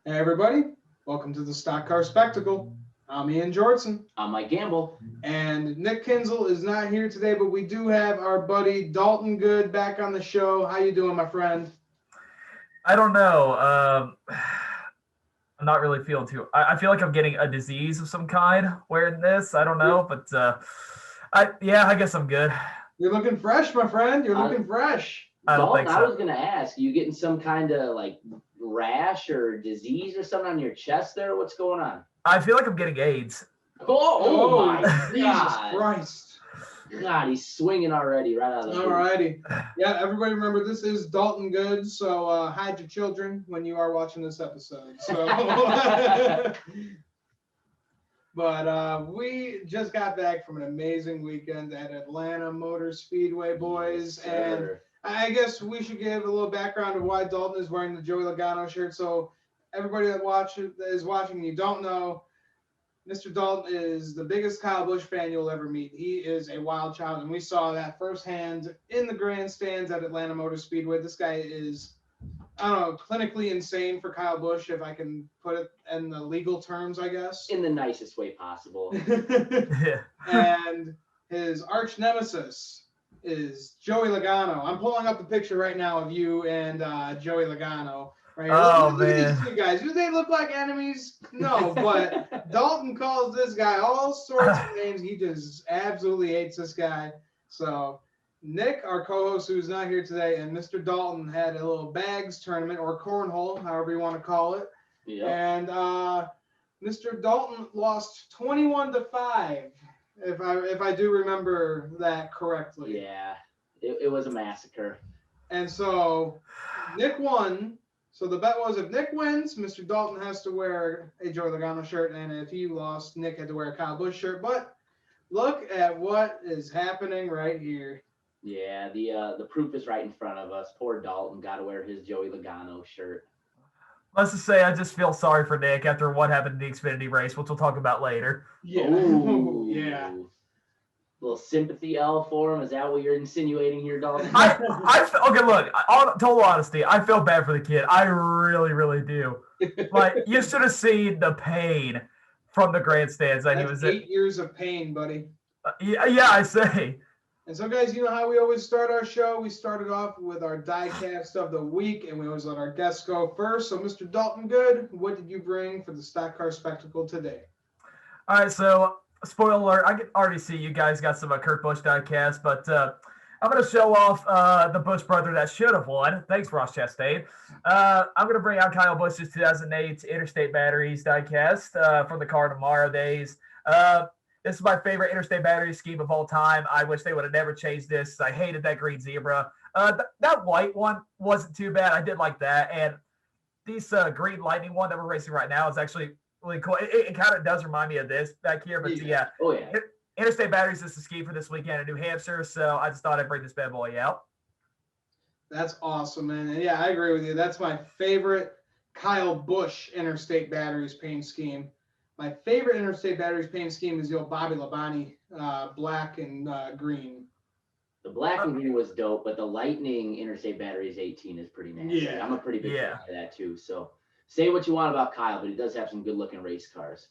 Hey everybody, welcome to the Stock Car Spectacle. I'm Ian Jortson. I'm Mike Gamble. And Nick Kinzel is not here today, but we do have our buddy Dalton Good back on the show. How you doing, my friend? I don't know. I'm not really feeling too. I feel like I'm getting a disease of some kind wearing this. I don't know, but I guess I'm good. You're looking fresh, my friend. You're looking fresh. I don't Dalton, think I so. was gonna ask, you getting some kind of like rash or disease or something on your chest there? What's going on? I feel like I'm getting AIDS. Oh my Jesus God! Christ. God, he's swinging already right out of the All boot. righty. Yeah, everybody remember this is Dalton Good, so hide your children when you are watching this episode. So, but we just got back from an amazing weekend at Atlanta Motor Speedway, boys, Yes, and sir. I guess we should give a little background of why Dalton is wearing the Joey Logano shirt. So everybody that is watching, and you don't know, Mr. Dalton is the biggest Kyle Busch fan you'll ever meet. He is a wild child, and we saw that firsthand in the grandstands at Atlanta Motor Speedway. This guy is, I don't know, clinically insane for Kyle Busch, if I can put it in the legal terms, I guess. In the nicest way possible. Yeah. And his arch nemesis is Joey Logano. I'm pulling up the picture right now of you and Joey Logano. Right here. Oh, Look at man. these two guys. Do they look like enemies? No, but Dalton calls this guy all sorts of names. He just absolutely hates this guy. So Nick, our co-host who's not here today, and Mr. Dalton had a little bags tournament or cornhole, however you want to call it. Yep. And Mr. Dalton lost 21-5, if I do remember that correctly. Yeah, it was a massacre. And so Nick won. So the bet was if Nick wins, Mr. Dalton has to wear a Joey Logano shirt, and if he lost, Nick had to wear a Kyle Busch shirt. But look at what is happening right here. Yeah, the proof is right in front of us. Poor Dalton got to wear his Joey Logano shirt. Let's just say I just feel sorry for Nick after what happened in the Xfinity race, which we'll talk about later. Yeah. Ooh. Yeah. Little sympathy L for him. Is that what you're insinuating here, Dalton? Okay, look, total honesty, I feel bad for the kid. I really, really do. Like, you should have seen the pain from the grandstands that That's he was 8 years of pain, buddy. Yeah, I say. And so, guys, you know how we always start our show? We started off with our diecast of the week, and we always let our guests go first. So, Mr. Dalton Good, what did you bring for the Stock Car Spectacle today? All right, so spoiler alert, I can already see you guys got some Kurt Busch diecast, but I'm going to show off the Busch brother that should have won. Thanks, Ross Chastain. I'm going to bring out Kyle Busch's 2008 Interstate Batteries diecast from the Car Tomorrow days. This is my favorite Interstate Battery scheme of all time. I wish they would have never changed this. I hated that green zebra. That white one wasn't too bad. I did like that. And these green lightning one that we're racing right now is actually really cool. It kind of does remind me of this back here, but yeah. Oh, yeah. Interstate Batteries is the scheme for this weekend in New Hampshire, so I just thought I'd bring this bad boy out. That's awesome, man. And yeah, I agree with you. That's my favorite Kyle Busch Interstate Batteries paint scheme. My favorite Interstate Batteries paint scheme is the old Bobby Labonte black and green. The black and green was dope, but the Lightning Interstate Batteries 18 is pretty nasty. Yeah. I'm a pretty big fan of that too. So say what you want about Kyle, but he does have some good looking race cars.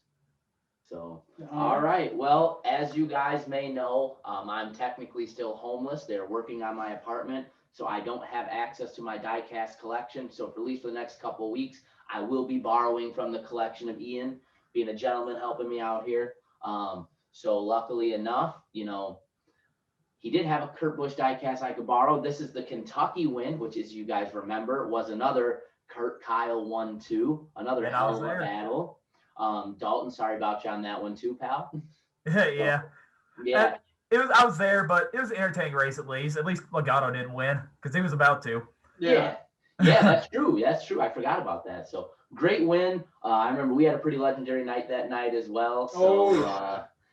So, all right. Well, as you guys may know, I'm technically still homeless. They're working on my apartment, so I don't have access to my diecast collection. So for at least for the next couple of weeks, I will be borrowing from the collection of Ian, being a gentleman helping me out here. So luckily enough, you know, he did have a Kurt Busch diecast I could borrow. This is the Kentucky win, which, as you guys remember, was another Kyle 1-2, another hell of a battle. Dalton, sorry about you on that one too, pal. Yeah. Yeah. I was there, but it was an entertaining race at least. At least Logano didn't win because he was about to. Yeah, that's true. That's true. I forgot about that. So great win. I remember we had a pretty legendary night that night as well. So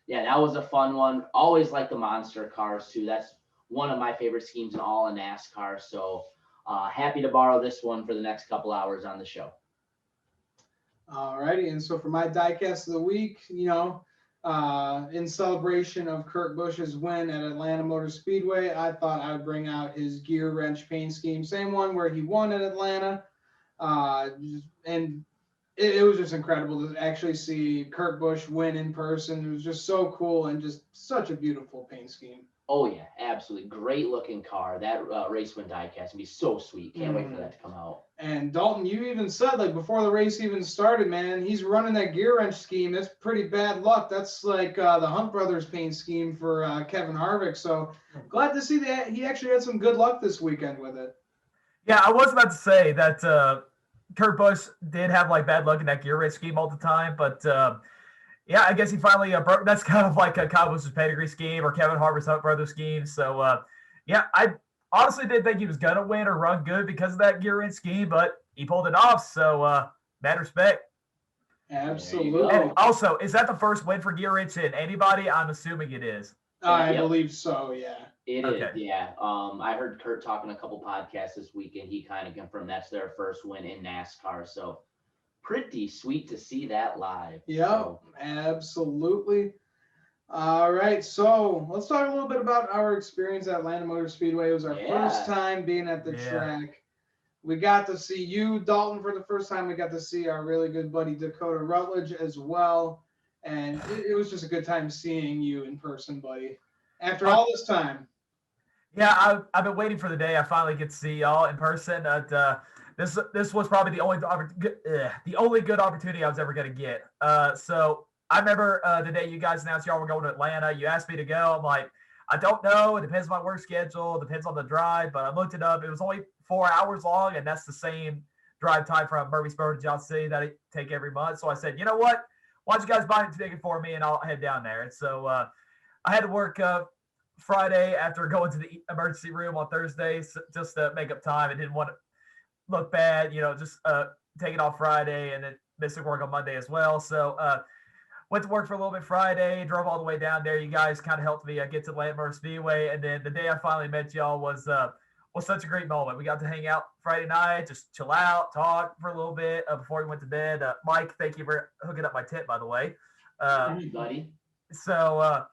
yeah, that was a fun one. Always like the monster cars too. That's one of my favorite schemes in all of NASCAR. So happy to borrow this one for the next couple hours on the show. All righty. And so for my diecast of the week, you know, in celebration of Kurt Busch's win at Atlanta Motor Speedway, I thought I would bring out his gear wrench paint scheme. Same one where he won at Atlanta. And it was just incredible to actually see Kurt Busch win in person. It was just so cool and just such a beautiful paint scheme. Oh yeah, absolutely. Great looking car. That race win diecast would be so sweet. Can't wait for that to come out. And Dalton, you even said, like, before the race even started, man, he's running that gear wrench scheme. That's pretty bad luck. That's like the Hunt Brothers paint scheme for Kevin Harvick. So glad to see that he actually had some good luck this weekend with it. Yeah, I was about to say that Kurt Busch did have like bad luck in that gear wrench scheme all the time, but yeah, I guess he finally broke. That's kind of like a Kyle Busch's pedigree scheme or Kevin Harvick's Hunt Brothers scheme. So yeah, I honestly didn't think he was gonna win or run good because of that gear wrench scheme, but he pulled it off. So mad respect. Absolutely. And also, is that the first win for gear wrench in anybody? I'm assuming it is. I believe so. Yeah. It is, yeah. I heard Kurt talking a couple podcasts this weekend. He kind of confirmed that's their first win in NASCAR. So pretty sweet to see that live. Yeah, so. Absolutely. All right, so let's talk a little bit about our experience at Atlanta Motor Speedway. It was our first time being at the track. We got to see you, Dalton, for the first time. We got to see our really good buddy Dakota Rutledge as well. And it was just a good time seeing you in person, buddy. After all this time. Yeah, I've been waiting for the day I finally get to see y'all in person. This was probably the only good opportunity I was ever going to get. So I remember the day you guys announced y'all were going to Atlanta. You asked me to go. I'm like, I don't know. It depends on my work schedule. It depends on the drive. But I looked it up. It was only 4 hours long, and that's the same drive time from Murfreesboro to Johnson City that I take every month. So I said, you know what? Why don't you guys buy a ticket for me, and I'll head down there. And so I had to work Friday after going to the emergency room on Thursday just to make up time. I didn't want to look bad, just take it off Friday and then missing work on Monday as well. So went to work for a little bit Friday, drove all the way down there. You guys kind of helped me get to Atlanta Motor Speedway. And then the day I finally met y'all was such a great moment. We got to hang out Friday night, just chill out, talk for a little bit before we went to bed. Mike, thank you for hooking up my tent, by the way. Buddy. So,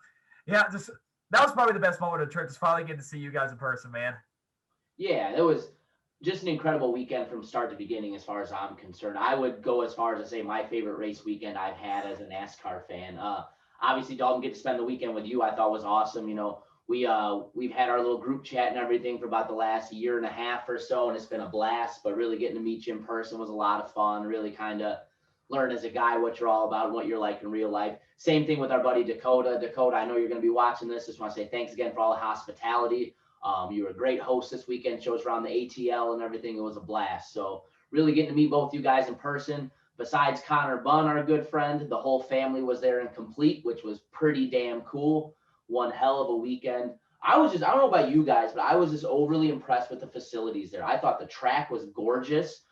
yeah, that was probably the best moment of the trip, is finally getting to see you guys in person, man. Yeah, it was just an incredible weekend from start to beginning as far as I'm concerned. I would go as far as to say my favorite race weekend I've had as a NASCAR fan. Obviously, Dalton, get to spend the weekend with you, I thought was awesome. We've had our little group chat and everything for about the last year and a half or so, and it's been a blast. But really getting to meet you in person was a lot of fun. Really kind of learn as a guy what you're all about and what you're like in real life. Same thing with our buddy Dakota. Dakota, I know you're going to be watching this. Just want to say thanks again for all the hospitality. You were a great host this weekend. Shows around the ATL and everything. It was a blast. So really getting to meet both you guys in person. Besides Connor Bunn, our good friend, the whole family was there in complete, which was pretty damn cool. One hell of a weekend. I don't know about you guys, but I was just overly impressed with the facilities there. I thought the track was gorgeous.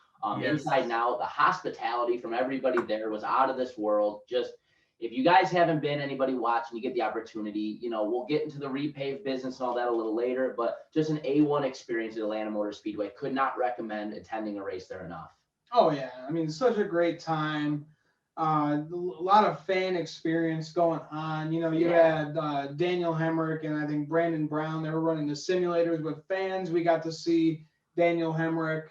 Inside and out. The hospitality from everybody there was out of this world. Just, if you guys haven't been, anybody watching, you get the opportunity. We'll get into the repave business and all that a little later, but just an A1 experience at Atlanta Motor Speedway. Could not recommend attending a race there enough. Oh, yeah. I mean, such a great time. A lot of fan experience going on. You had Daniel Hemrick and I think Brandon Brown. They were running the simulators with fans. We got to see Daniel Hemrick.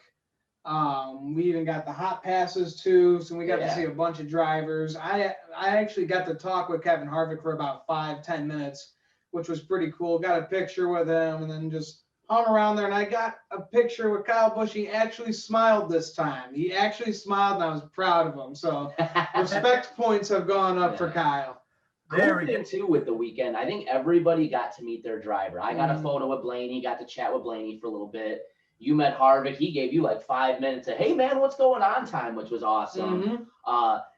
We even got the hot passes too, so we got to see a bunch of drivers. I actually got to talk with Kevin Harvick for about 5-10 minutes, which was pretty cool. Got a picture with him and then just hung around there, and I got a picture with Kyle Busch. He actually smiled this time. He actually smiled, and I was proud of him. So respect points have gone up for Kyle. Cool thing too with the weekend, I think everybody got to meet their driver. I got a photo with Blaney, got to chat with Blaney for a little bit. You met Harvick. He gave you like 5 minutes of, hey, man, what's going on time, which was awesome.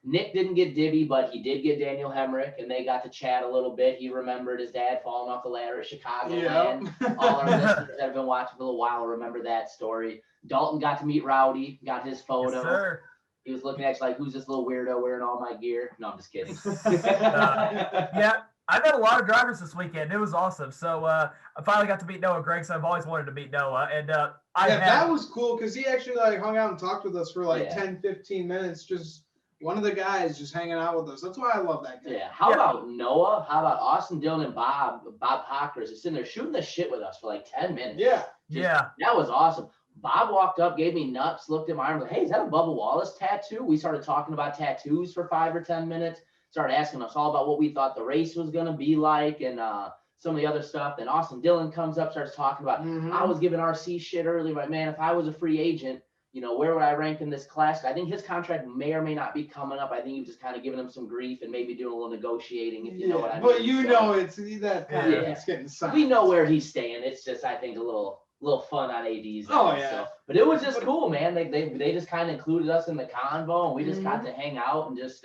Nick didn't get Dibby, but he did get Daniel Hemrick, and they got to chat a little bit. He remembered his dad falling off the ladder at Chicagoland. All our listeners that have been watching for a little while remember that story. Dalton got to meet Rowdy, got his photo. Yes, sir. He was looking at you like, who's this little weirdo wearing all my gear? No, I'm just kidding. Yeah. I met a lot of drivers this weekend. It was awesome. So I finally got to meet Noah Gregson. I've always wanted to meet Noah. And that was cool because he actually hung out and talked with us for 10-15 minutes. Just one of the guys just hanging out with us. That's why I love that guy. Yeah. How about Noah? How about Austin Dillon and Bob Hockers just sitting there shooting the shit with us for 10 minutes? Yeah. That was awesome. Bob walked up, gave me nuts, looked at my arm, like, hey, is that a Bubba Wallace tattoo? We started talking about tattoos for 5 or 10 minutes, started asking us all about what we thought the race was going to be like and some of the other stuff. Then Austin Dillon comes up, starts talking about, I was giving RC shit earlier, like, man, if I was a free agent, you know, where would I rank in this class? I think his contract may or may not be coming up. I think he was just kind of giving him some grief and maybe doing a little negotiating, if you know what I mean. But you know, it's that kind of it's getting signed. We know where he's staying. It's just, I think, a little fun on AD's. Oh, yeah. So, but it was just cool, man. They just kind of included us in the convo, and we just got to hang out and just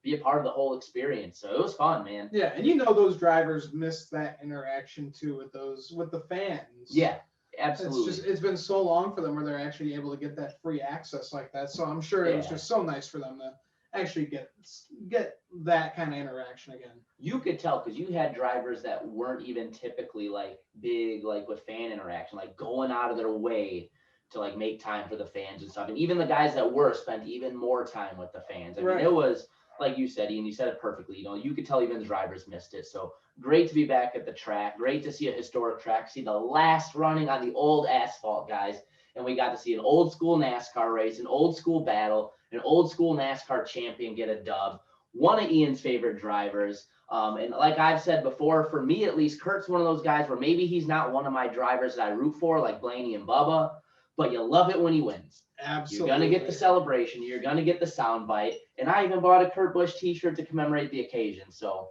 be a part of the whole experience. So it was fun, man. Yeah, and you know those drivers miss that interaction too with the fans. Yeah. Absolutely. It's been so long for them where they're actually able to get that free access like that. So I'm sure it was just so nice for them to actually get that kind of interaction again. You could tell because you had drivers that weren't even typically like big, like with fan interaction, like going out of their way to like make time for the fans and stuff. And even the guys that were spent even more time with the fans. I mean, it was, like you said, Ian, you said it perfectly. You know, you could tell even the drivers missed it. So great to be back at the track. Great to see a historic track. See the last running on the old asphalt, guys. And we got to see an old school NASCAR race, an old school battle, an old school NASCAR champion get a dub. One of Ian's favorite drivers. And like I've said before, for me at least, Kurt's one of those guys where maybe he's not one of my drivers that I root for, like Blaney and Bubba, but you love it when he wins. Absolutely. You're going to get the celebration. You're going to get the soundbite. And I even bought a Kurt Busch t-shirt to commemorate the occasion. So,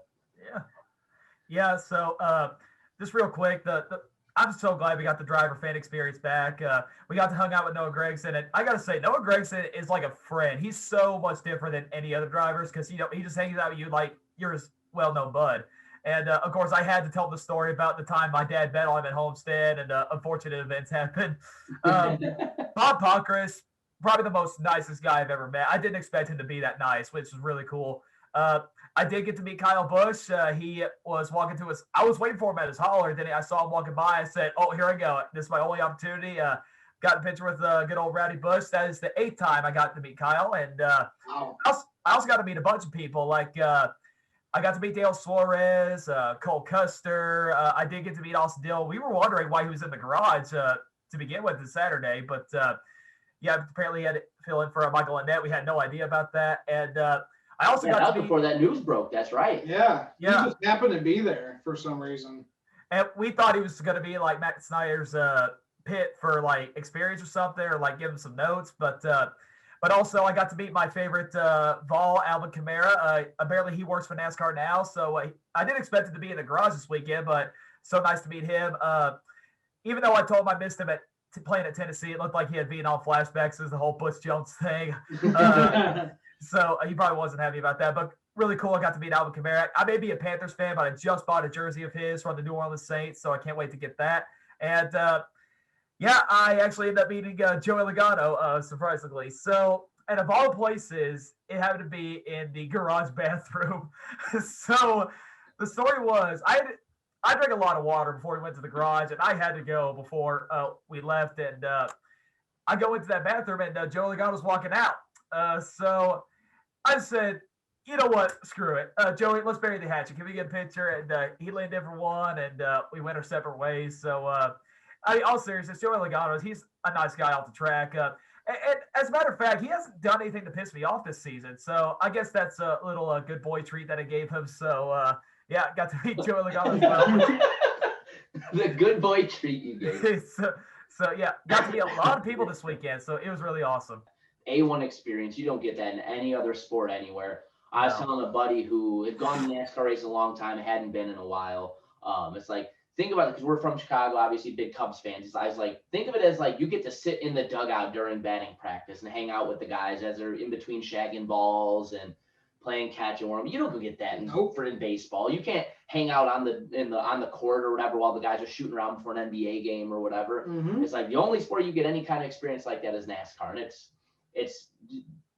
yeah. So just real quick, I'm so glad we got the driver fan experience back. We got to hang out with Noah Gragson, and I got to say, Noah Gragson is like a friend. He's so much different than any other drivers because, you know, he just hangs out with you like you're his well-known bud. And, of course, I had to tell the story about the time my dad bet on him at Homestead and unfortunate events happened. Bob Pockris, probably the most nicest guy I've ever met. I didn't expect him to be that nice, which was really cool. I did get to meet Kyle Busch. He was walking to I was waiting for him at his hauler. Then I saw him walking by. I said, oh, here I go. This is my only opportunity. Got a picture with good old Rowdy Busch. That is the 8th time I got to meet Kyle. And I also got to meet a bunch of people. Like I got to meet Dale Suarez, Cole Custer. I did get to meet Austin Dillon. We were wondering why he was in the garage to begin with this Saturday. But, yeah, apparently he had to fill in for Michael Annette. We had no idea about that. And I also got to before that news broke. That's right. Yeah. He just happened to be there for some reason. And we thought he was going to be like Matt Snyder's pit for like experience or something, or like give him some notes. But also I got to meet my favorite Vol, Alvin Kamara. Apparently he works for NASCAR now. So I didn't expect him to be in the garage this weekend, but so nice to meet him. Even though I told him I missed him playing at Tennessee, it looked like he had Vietnam flashbacks as the whole Butch Jones thing. So he probably wasn't happy about that, but really cool. I got to meet Alvin Kamara. I may be a Panthers fan, but I just bought a jersey of his from the New Orleans Saints, so I can't wait to get that. And yeah, I actually ended up meeting Joey Logano, surprisingly. So, and of all places, it happened to be in the garage bathroom. So the story was, I drank a lot of water before we went to the garage, and I had to go before we left. And I go into that bathroom, and Joey Logano's walking out. So I said, you know what? Screw it. Joey, let's bury the hatchet. Can we get a picture? And he leaned in for one, and we went our separate ways. So, all seriousness, Joey Logano, he's a nice guy off the track. And as a matter of fact, he hasn't done anything to piss me off this season. So I guess that's a little good boy treat that I gave him. So, yeah, got to meet Joey Logano as well. The good boy treat you gave. So, yeah, got to meet a lot of people this weekend. So it was really awesome. A1 experience. You don't get that in any other sport anywhere. I was telling a buddy who had gone to NASCAR race a long time, hadn't been in a while. It's like, think about it, because we're from Chicago, obviously big Cubs fans. I was like, think of it as like you get to sit in the dugout during batting practice and hang out with the guys as they're in between shagging balls and playing catch and warm. You don't go get that in baseball. You can't hang out on the court or whatever while the guys are shooting around for an NBA game or whatever. Mm-hmm. It's like the only sport you get any kind of experience like that is NASCAR, and it's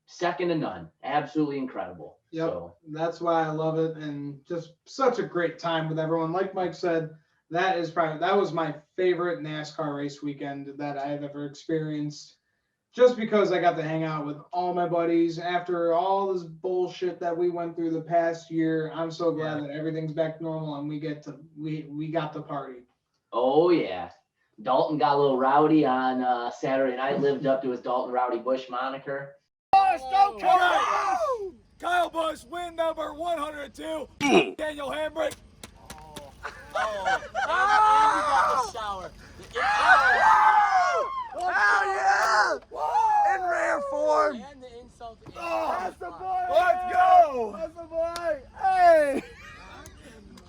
second to none. Absolutely incredible. Yep, so that's why I love it, and just such a great time with everyone. Like Mike said, that was my favorite NASCAR race weekend that I have ever experienced. Just because I got to hang out with all my buddies after all this bullshit that we went through the past year. I'm so glad that everything's back to normal and we got to party. Oh yeah. Dalton got a little rowdy on Saturday night, lived up to his Dalton Rowdy Bush moniker. Kyle Busch, win number 102. Daniel Hambrick. And you got the shower. Hell yeah! In rare form. And the insult. That's the boy. Let's go. That's the boy. Hey.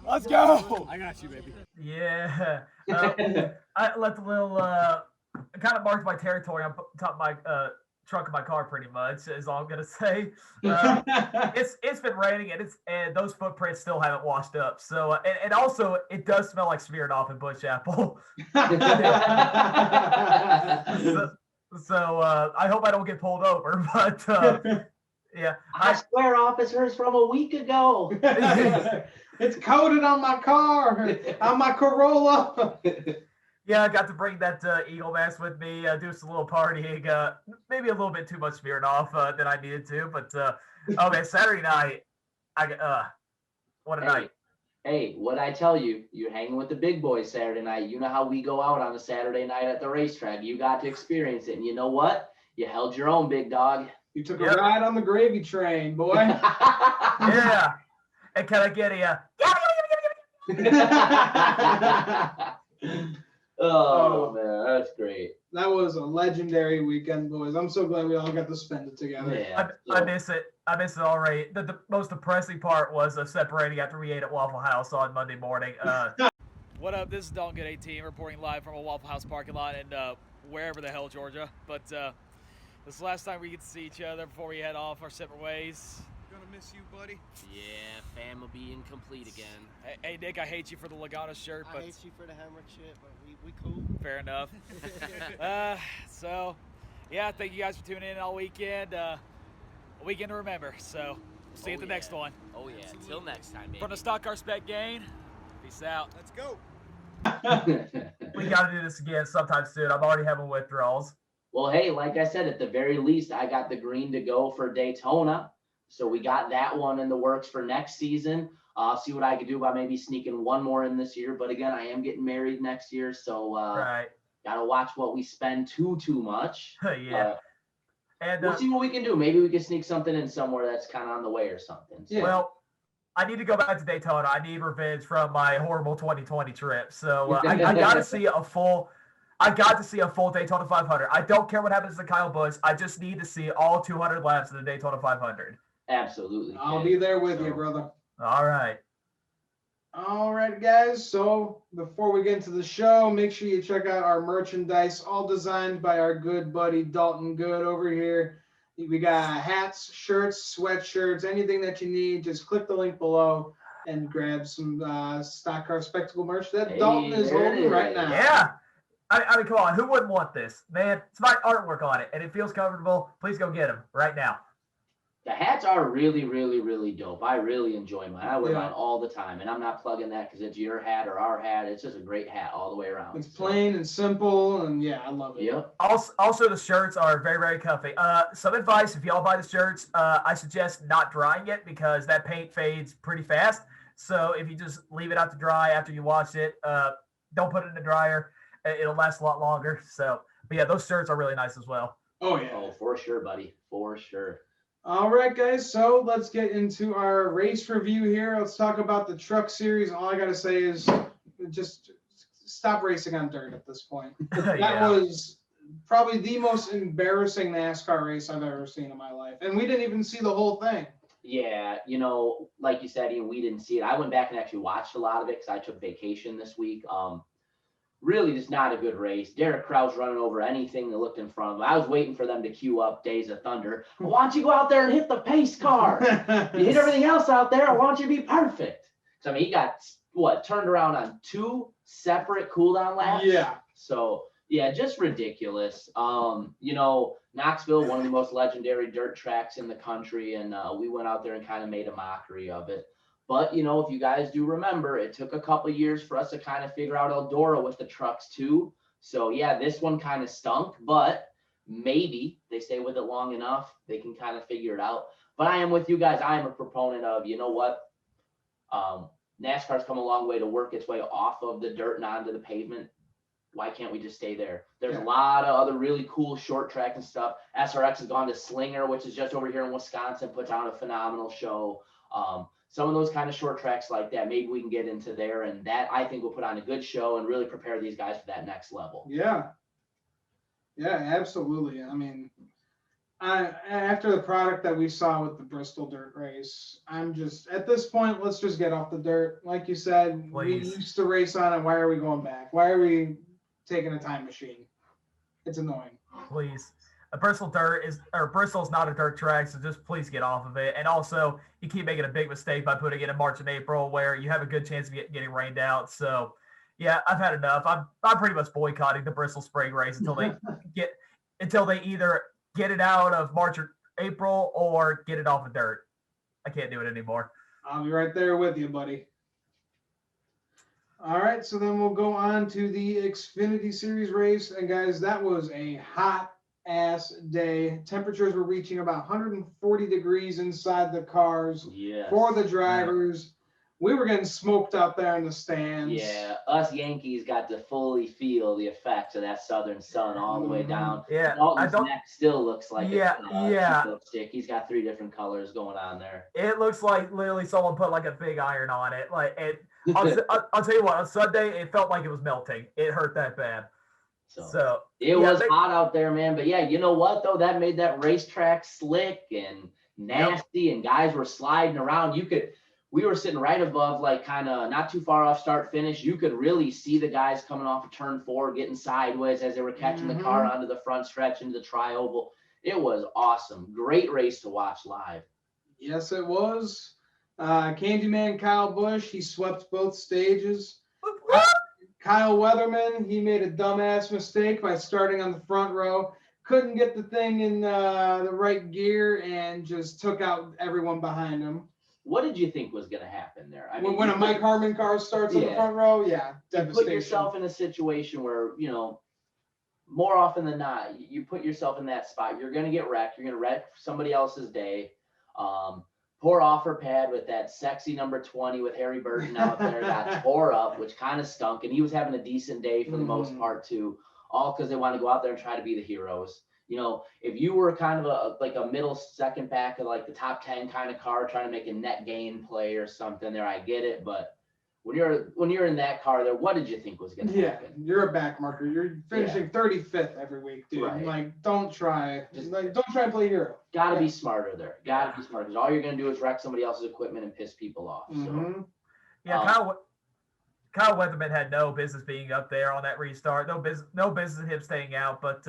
Let's go. I got you, baby. Yeah. I let the little kind of marked my territory on top of my trunk of my car pretty much is all I'm gonna say. It's been raining and those footprints still haven't washed up. So and also it does smell like smeared off in Bush Apple. So I hope I don't get pulled over, but yeah. I swear officers from a week ago. It's coated on my car, on my Corolla. Yeah, I got to bring that Eagle mask with me, do some little partying, maybe a little bit too much smeared off than I needed to, but oh man, Saturday night, what a night. Hey, what I tell you, you're hanging with the big boys Saturday night. You know how we go out on a Saturday night at the racetrack. You got to experience it, and you know what? You held your own, big dog. You took a ride on the gravy train, boy. Yeah. And can I get a Oh man, that's great. That was a legendary weekend, boys. I'm so glad we all got to spend it together. Yeah, I miss it. I miss it already. The most depressing part was separating after we ate at Waffle House on Monday morning. What up? This is Dalton Good 18 reporting live from a Waffle House parking lot in wherever the hell, Georgia. But this is the last time we get to see each other before we head off our separate ways. Gonna miss you, buddy. Yeah, fam will be incomplete again. Hey, Nick, I hate you for the Logano shirt, but I hate you for the Hamrick shit, but we cool. fair enough. So, yeah, thank you guys for tuning in all weekend. A weekend to remember. So, we'll see you at the next one. Oh yeah, until next time, baby. From the Stock Car Spec Gain, peace out. Let's go. We got to do this again sometime soon. I'm already having withdrawals. Well, hey, like I said, at the very least, I got the green to go for Daytona. So we got that one in the works for next season. See what I could do by maybe sneaking one more in this year. But again, I am getting married next year, so Right. gotta watch what we spend too much. Yeah. And We'll see what we can do. Maybe we can sneak something in somewhere that's kind of on the way or something. So, Yeah. well, I need to go back to Daytona. I need revenge from my horrible 2020 trip. So I got to see a full. I got to see a full Daytona 500. I don't care what happens to Kyle Busch. I just need to see all 200 laps of the Daytona 500. absolutely. I'll kid. be there with So, you, brother. All right. All right, guys. So before we get into the show, make sure you check out our merchandise, all designed by our good buddy Dalton Good over here. We got hats, shirts, sweatshirts, anything that you need. Just click the link below and grab some Stock Car Spectacle merch that Hey, Dalton is there it holding right is. now. Yeah. I mean, come on. Who wouldn't want this? Man, it's my artwork on it, and it feels comfortable. Please go get them right now. The hats are really, really, really dope. I really enjoy mine. I wear Yeah. mine all the time, and I'm not plugging that because it's your hat or our hat. It's just a great hat all the way around. It's So, plain and simple, and yeah, I love it. Yep. Also, the shirts are very, very comfy. Some advice: if y'all buy the shirts, I suggest not drying it because that paint fades pretty fast. So if you just leave it out to dry after you wash it, don't put it in the dryer. It'll last a lot longer. So, but yeah, those shirts are really nice as well. Oh yeah. Oh, for sure, buddy. For sure. All right, guys. So let's get into our race review here. Let's talk about the truck series. All I gotta say is just stop racing on dirt at this point. That Yeah. was probably the most embarrassing NASCAR race I've ever seen in my life, and we didn't even see the whole thing. Yeah, like you said, Ian, we didn't see it. I went back and actually watched a lot of it because I took vacation this week. Really just not a good race. Derek Krause running over anything that looked in front of him. I was waiting for them to queue up Days of Thunder. Why don't you go out there and hit the pace car? You hit everything else out there. I want you to be perfect. So, I mean, he got, turned around on 2 separate cooldown laps? Yeah. So, yeah, just ridiculous. Knoxville, one of the most legendary dirt tracks in the country, and we went out there and kind of made a mockery of it. But, if you guys do remember, it took a couple years for us to kind of figure out Eldora with the trucks too. So, yeah, this one kind of stunk, but maybe they stay with it long enough, they can kind of figure it out. But I am with you guys. I am a proponent of, NASCAR's come a long way to work its way off of the dirt and onto the pavement. why can't we just stay there? There's Yeah. a lot of other really cool short track and stuff. SRX has gone to Slinger, which is just over here in Wisconsin, puts on a phenomenal show. Some of those kind of short tracks like that, maybe we can get into there, and that I think will put on a good show and really prepare these guys for that next level. Yeah. Yeah, absolutely. I mean, after the product that we saw with the Bristol dirt race, I'm just, at this point, let's just get off the dirt. Like you said, we Please. used to race on it. Why are we going back? Why are we taking a time machine? It's annoying. Please. Bristol's not a dirt track, so just please get off of it. And also, you keep making a big mistake by putting it in March and April, where you have a good chance of getting rained out. So, yeah, I've had enough. I'm pretty much boycotting the Bristol Spring Race until they either get it out of March or April or get it off of dirt. I can't do it anymore. I'll be right there with you, buddy. All right, so then we'll go on to the Xfinity Series race. And guys, that was a hot ass day. Temperatures were reaching about 140 degrees inside the cars for the drivers. We were getting smoked out there in the stands. Yeah, us Yankees got to fully feel the effects of that southern sun all the way down. Yeah, Dalton's neck still looks like yeah. stick. He's got 3 different colors going on there. It looks like literally someone put like a big iron on it. I'll tell you what, on Sunday, it felt like it was melting. It hurt that bad. So it was hot out there, man. But yeah, you know what though? That made that racetrack slick and nasty, and guys were sliding around. We were sitting right above, like kind of not too far off start finish. You could really see the guys coming off of turn 4, getting sideways as they were catching the car onto the front stretch into the tri-oval. It was awesome. Great race to watch live. Yes, it was. Candyman Kyle Busch, he swept both stages. Kyle Weatherman, he made a dumbass mistake by starting on the front row. Couldn't get the thing in the right gear and just took out everyone behind him. What did you think was going to happen there? I mean, when a Mike Harmon car starts on the front row, devastation. Put yourself in a situation where, more often than not, you put yourself in that spot. You're going to get wrecked. You're going to wreck somebody else's day. Poor offer pad with that sexy number 20 with Harry Burton out there got tore up, which kind of stunk. And he was having a decent day for the most part, too, all because they want to go out there and try to be the heroes. If you were kind of a middle second back of like the top 10 kind of car trying to make a net gain play or something there, I get it. But when you're in that car there, what did you think was going to happen? You're a back marker. You're finishing 35th every week, dude. Right. Like, don't try and play hero. Got to be smarter there. Got to be smart because all you're going to do is wreck somebody else's equipment and piss people off. So. Yeah, Kyle Weatherman had no business being up there on that restart. No business him staying out. But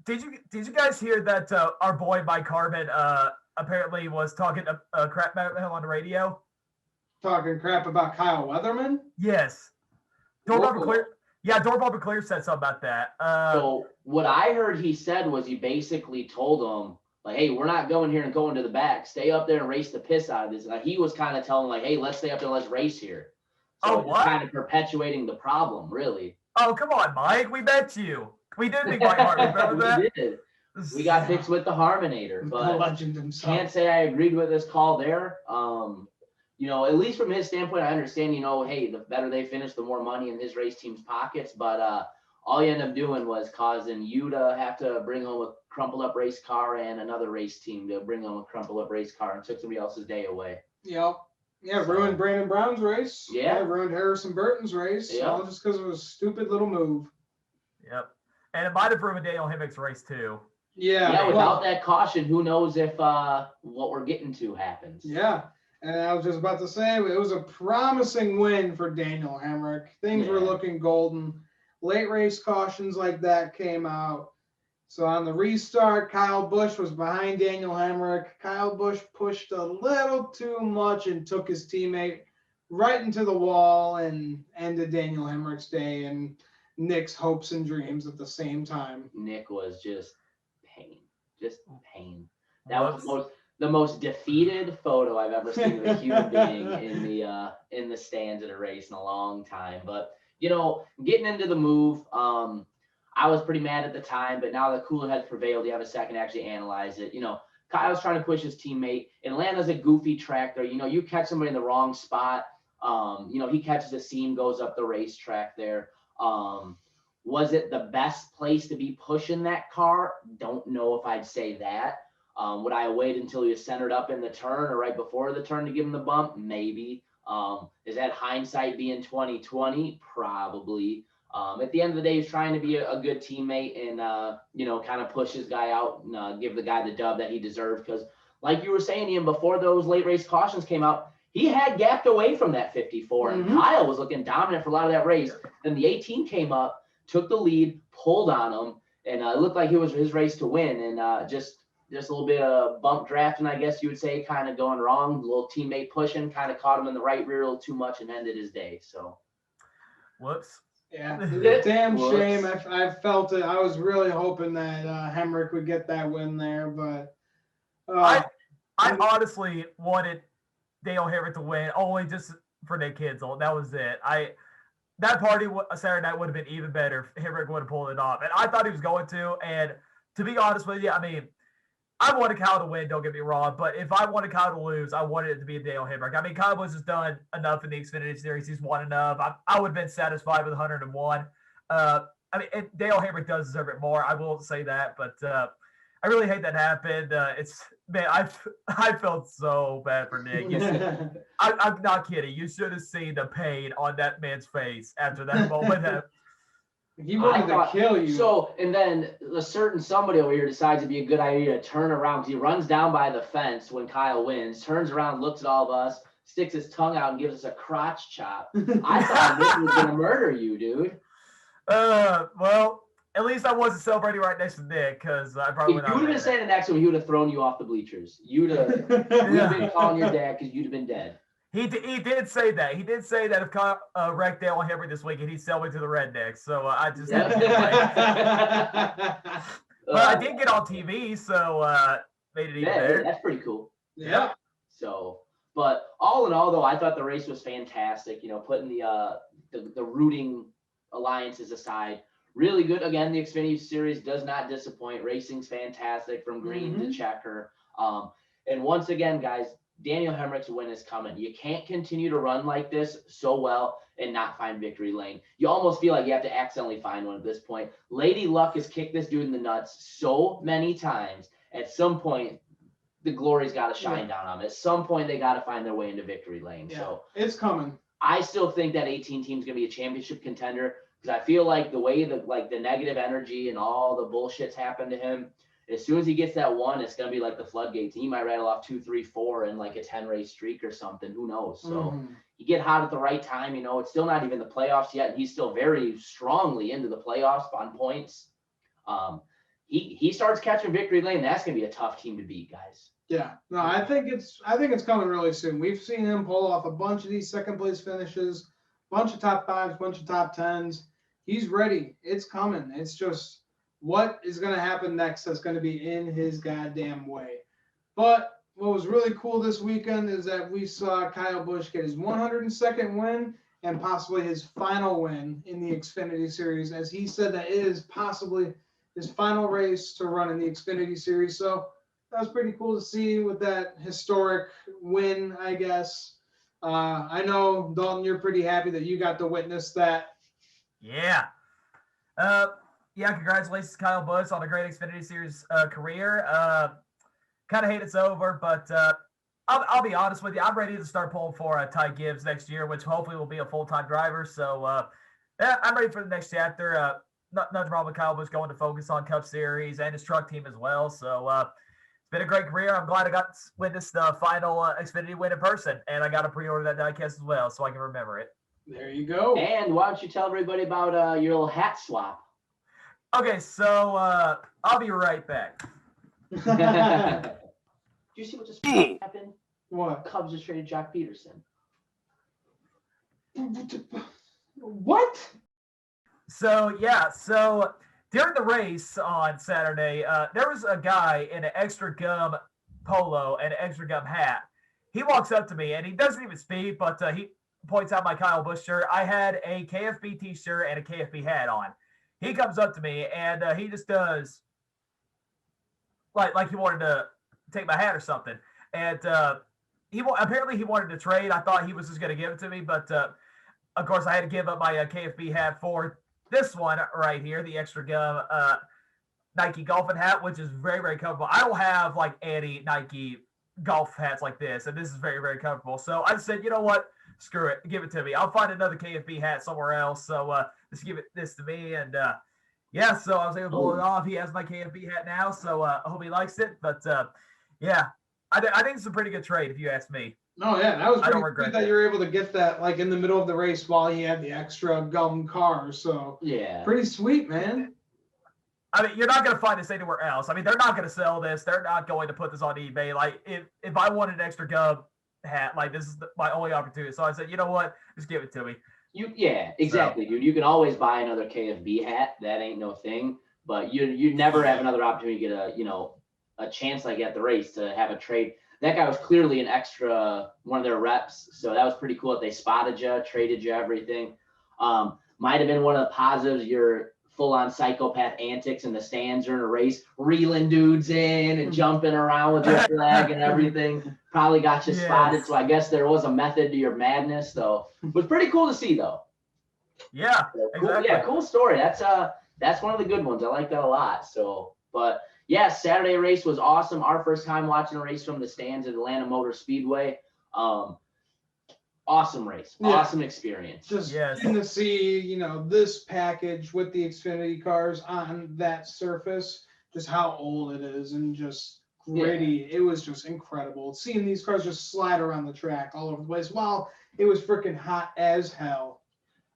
did you guys hear that our boy Mike Harmon apparently was talking crap about him on the radio? Talking crap about Kyle Weatherman? Yes. Door Bumper Clear said something about that. So what I heard he said was he basically told him, like, hey, we're not going here and going to the back. Stay up there and race the piss out of this. Like, he was kind of telling, like, hey, let's stay up there, let's race here. So what? Kind of perpetuating the problem, really. Oh, come on, Mike. We bet you. We did think Mike Harmon. Remember that? We did. We got fixed with the Harmonator. But legend himself. Can't say I agreed with this call there. At least from his standpoint, I understand, hey, the better they finish, the more money in his race team's pockets. But all you end up doing was causing you to have to bring home a crumpled up race car and another race team to bring home a crumpled up race car and took somebody else's day away. Yep. Yeah, ruined Brandon Brown's race. Yeah. Ruined Harrison Burton's race. Yeah. All just because of a stupid little move. Yep. And it might have ruined Daniel Hemrick's race, too. Yeah. Without that caution, who knows if what we're getting to happens. Yeah. And I was just about to say, it was a promising win for Daniel Hemrick. Things were looking golden. Late race cautions like that came out. So on the restart, Kyle Busch was behind Daniel Hemrick. Kyle Busch pushed a little too much and took his teammate right into the wall and ended Daniel Hemrick's day and Nick's hopes and dreams at the same time. Nick was just pain. That was the most defeated photo I've ever seen of a human being in the stands at a race in a long time. But getting into the move, I was pretty mad at the time, but now the cooler heads prevailed. You have a second to actually analyze it. Kyle's trying to push his teammate. Atlanta's a goofy track there. You catch somebody in the wrong spot. He catches a seam, goes up the racetrack there. Was it the best place to be pushing that car? Don't know if I'd say that. Would I wait until he was centered up in the turn or right before the turn to give him the bump? Maybe. Is that hindsight being 2020? Probably. At the end of the day, he's trying to be a good teammate and, kind of push his guy out and give the guy the dub that he deserved. Because like you were saying, Ian, before those late race cautions came out, he had gapped away from that 54, and Kyle was looking dominant for a lot of that race. Then the 18 came up, took the lead, pulled on him, and it looked like it was his race to win. And just a little bit of bump drafting, I guess you would say, kind of going wrong. A little teammate pushing, kind of caught him in the right rear a little too much and ended his day. So, whoops. Yeah, damn shame. I felt it. I was really hoping that Hemrick would get that win there, but I honestly wanted Dale Hemrick to win only just for Nick Kinsel. That was it. That party Saturday night would have been even better if Hemrick would have pulled it off, and I thought he was going to. And to be honest with you, I mean, I wanted Kyle to win, don't get me wrong, but if I wanted Kyle to lose, I wanted it to be a Dale Hemrick. I mean, Kyle Busch has done enough in the Xfinity Series. He's won enough. I would have been satisfied with 101. I mean, Dale Hemrick does deserve it more. I will say that, but I really hate that happened. I felt so bad for Nick. I'm not kidding. You should have seen the pain on that man's face after that moment. He wanted to kill you. So, and then a certain somebody over here decides it'd be a good idea to turn around. He runs down by the fence when Kyle wins, turns around, looks at all of us, sticks his tongue out and gives us a crotch chop. I thought Nick was going to murder you, dude. Well, at least I wasn't celebrating right next to Nick because I probably If you would have been standing next to him, he would have thrown you off the bleachers. You'd have been calling your dad because you'd have been dead. He did say that. He did say that if Kyle wrecked Dale Hemrick this weekend, he'd sell me to the rednecks. So I just had to But I did get on TV, so made it even better. That's pretty cool. Yeah. So, but all in all, though, I thought the race was fantastic. You know, putting the rooting alliances aside, really good. Again, the Xfinity Series does not disappoint. Racing's fantastic from green to checker. And once again, guys, Daniel Hemrick's win is coming. You can't continue to run like this so well and not find victory lane. You almost feel like you have to accidentally find one at this point. Lady Luck has kicked this dude in the nuts so many times. At some point, the glory's got to shine down on them. At some point, they got to find their way into victory lane. Yeah, so it's coming. I still think that 18 team's going to be a championship contender because I feel like the way that the negative energy and all the bullshit's happened to him, as soon as he gets that one, it's going to be like the floodgates. He might rattle off 2, 3, 4 in like a 10-race streak or something. Who knows? So you get hot at the right time. You know, it's still not even the playoffs yet. And he's still very strongly into the playoffs on points. He starts catching victory lane. That's going to be a tough team to beat, guys. Yeah. No, I think it's coming really soon. We've seen him pull off a bunch of these second place finishes, bunch of top 5s, bunch of top 10s. He's ready. It's coming. It's just what is going to happen next that's going to be in his goddamn way. But what was really cool this weekend is that we saw Kyle Busch get his 102nd win and possibly his final win in the Xfinity Series, as he said that it is possibly his final race to run in the Xfinity Series. So that was pretty cool to see with that historic win, I guess. I know, Dalton, you're pretty happy that you got to witness that. Yeah. Yeah, congratulations, Kyle Busch, on a great Xfinity Series career. Kind of hate it's over, but I'll be honest with you. I'm ready to start pulling for Ty Gibbs next year, which hopefully will be a full-time driver. So, yeah, I'm ready for the next chapter. Nothing wrong with Kyle Busch going to focus on Cup Series and his truck team as well. So, it's been a great career. I'm glad I got to witness the final Xfinity win in person, and I got to pre-order that diecast as well so I can remember it. There you go. And why don't you tell everybody about your little hat swap? Okay, so I'll be right back. Did you see what just happened? What? Cubs just traded Jock Peterson. What? So during the race on Saturday, there was a guy in an extra gum polo and an extra gum hat. He walks up to me and he doesn't even speak, but he points out my Kyle Busch shirt. I had a KFB t-shirt and a KFB hat on. He comes up to me and he just does like he wanted to take my hat or something. And apparently he wanted to trade. I thought he was just going to give it to me, but of course I had to give up my KFB hat for this one right here, the extra gum Nike golfing hat, which is very, very comfortable. I don't have like any Nike golf hats like this, and this is very, very comfortable. So I said, you know what? Screw it. Give it to me. I'll find another KFB hat somewhere else. So just give this to me. And yeah, so I was able to pull it off. He has my KFB hat now. So I hope he likes it. But yeah, I think it's a pretty good trade if you ask me. No, yeah, that was I don't pretty regret good that that. you were able to get that like in the middle of the race while he had the extra gum car. So Yeah. pretty sweet, man. I mean, you're not going to find this anywhere else. I mean, they're not going to sell this. They're not going to put this on eBay. Like, if I wanted an extra gum hat, like, this is my only opportunity. So I said, you know what? Just give it to me. Yeah, exactly, dude. You can always buy another KFB hat. That ain't no thing. But you never have another opportunity to get a chance like at the race to have a trade. That guy was clearly an extra one of their reps. So that was pretty cool that they spotted you, traded you, everything. Might have been one of the positives. Your full-on psychopath antics in the stands during a race, reeling dudes in and jumping around with your flag and everything. Probably got you spotted. So I guess there was a method to your madness, though. It was pretty cool to see, though. Yeah, So, cool, exactly. yeah, cool story. That's one of the good ones. I like that a lot. So, but yeah, Saturday race was awesome. Our first time watching a race from the stands at Atlanta Motor Speedway. Awesome race, awesome experience. Just getting to see, this package with the Xfinity cars on that surface, just how old it is and just gritty. Yeah. It was just incredible. Seeing these cars just slide around the track all over the place while it was freaking hot as hell.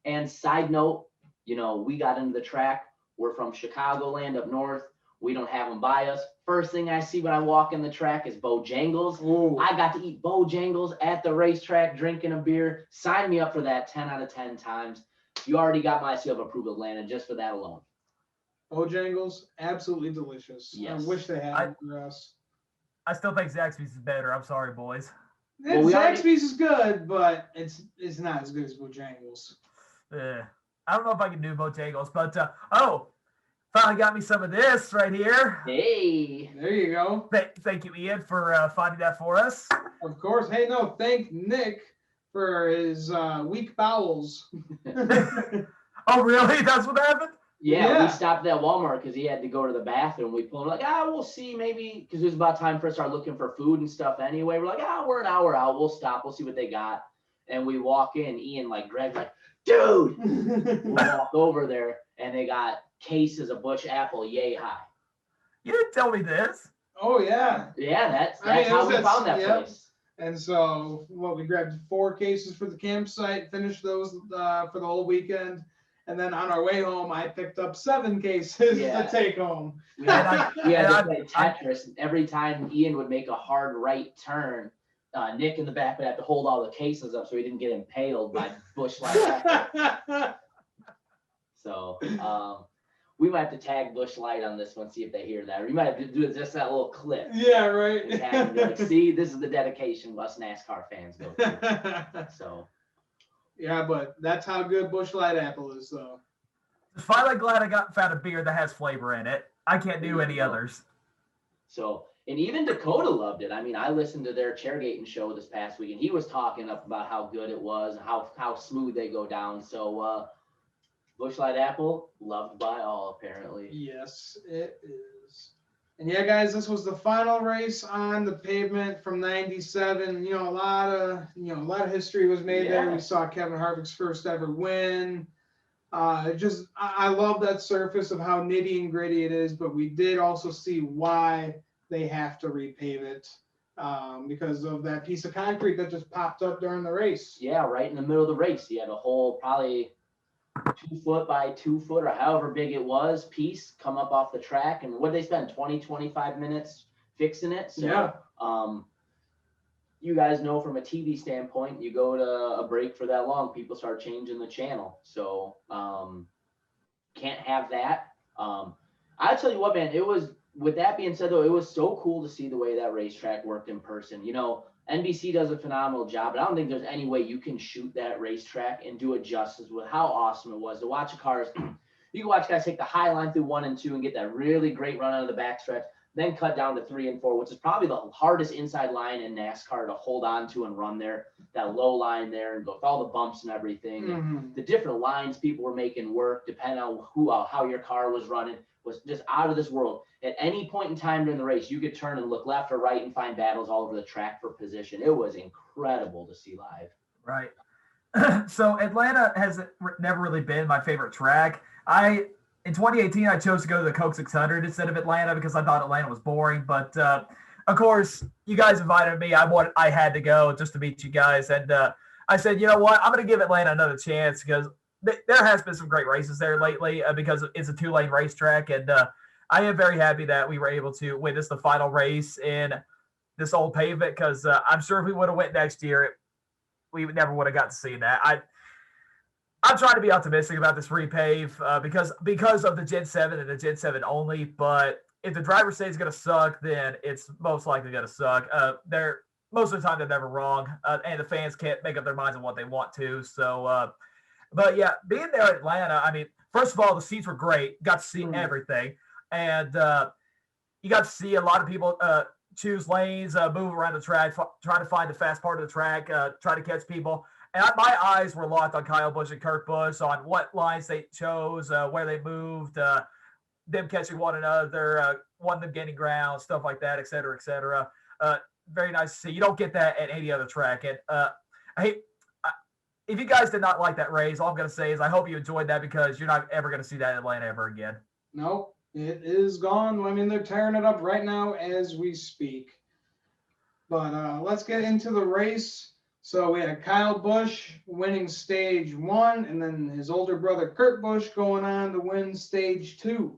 And side note, we got into the track. We're from Chicagoland up north. We don't have them by us. First thing I see when I walk in the track is Bojangles. Ooh. I got to eat Bojangles at the racetrack, drinking a beer. Sign me up for that 10 out of 10 times. You already got my seal of approval, Atlanta, just for that alone. Bojangles, absolutely delicious. Yes. I wish they had it for us. I still think Zaxby's is better. I'm sorry, boys. Zaxby's is good, but it's not as good as Bojangles. I don't know if I can do Bojangles, but finally got me some of this right here. Hey. There you go. Thank you, Ian, for finding that for us. Of course. Hey, no, thank Nick for his weak bowels. Oh, really? That's what happened? Yeah, we stopped at Walmart because he had to go to the bathroom. We pulled him like, we'll see maybe, because it was about time for us to start looking for food and stuff anyway. We're like, we're an hour out. We'll stop. We'll see what they got. And we walk in, Ian, Greg, dude. We walk over there, and they got cases of Bush Apple yay high. You didn't tell me this. Oh, yeah. Yeah, that's how we found that place. And so, we grabbed 4 cases for the campsite, finished those for the whole weekend. And then on our way home, I picked up 7 cases to take home. We had to play Tetris. Every time Ian would make a hard right turn, Nick in the back would have to hold all the cases up so he didn't get impaled by Bush Light. So we might have to tag Bush Light on this one, see if they hear that. Or you might have to do just that little clip. Yeah, right. See, this is the dedication us NASCAR fans go through. So. Yeah, but that's how good Bush Light Apple is, though. Finally glad I found a beer that has flavor in it. I can't do any others. So, and even Dakota loved it. I mean, I listened to their Chairgating show this past week, and he was talking up about how good it was, and how smooth they go down. So, Bush Light Apple, loved by all, apparently. Yes, it is. And yeah, guys, this was the final race on the pavement from '97. A lot of history was made there. We saw Kevin Harvick's first ever win. I love that surface of how nitty and gritty it is, but we did also see why they have to repave it because of that piece of concrete that just popped up during the race. Yeah, right in the middle of the race. You had a whole probably 2 foot by 2 foot or however big it was piece come up off the track. And what did they spend 20-25 minutes fixing it? So you guys know from a TV standpoint, you go to a break for that long, people start changing the channel. So can't have that. I'll tell you what, man, it was, with that being said though, it was so cool to see the way that racetrack worked in person. NBC does a phenomenal job, but I don't think there's any way you can shoot that racetrack and do it justice with how awesome it was to watch the cars. You can watch guys take the high line through 1 and 2 and get that really great run out of the backstretch. then cut down to 3 and 4, which is probably the hardest inside line in NASCAR to hold on to and run there. That low line there, and with all the bumps and everything, and the different lines people were making work, depending on how your car was running, was just out of this world. At any point in time during the race, you could turn and look left or right and find battles all over the track for position. It was incredible to see live. Right. So Atlanta has never really been my favorite track. In 2018, I chose to go to the Coke 600 instead of Atlanta because I thought Atlanta was boring. But of course, you guys invited me. I had to go just to meet you guys, and I said, you know what, I'm going to give Atlanta another chance because there has been some great races there lately because it's a 2-lane racetrack, and I am very happy that we were able to witness the final race in this old pavement because I'm sure if we would have went next year, we never would have got to see that. I'm trying to be optimistic about this repave because of the Gen 7 and the Gen 7 only. But if the driver state is going to suck, then it's most likely going to suck. Most of the time they're never wrong, and the fans can't make up their minds on what they want to. So, but yeah, being there at Atlanta, I mean, first of all, the seats were great. Got to see everything, and you got to see a lot of people choose lanes, move around the track, try to find the fast part of the track, try to catch people. And my eyes were locked on Kyle Busch and Kurt Busch on what lines they chose, where they moved, them catching one another, one of them gaining ground, stuff like that, et cetera, et cetera. Very nice to see. You don't get that at any other track. And if you guys did not like that race, all I'm going to say is I hope you enjoyed that because you're not ever going to see that in Atlanta ever again. Nope, it is gone. I mean, they're tearing it up right now as we speak. But let's get into the race. So we had Kyle Busch winning stage 1, and then his older brother Kurt Busch going on to win stage 2.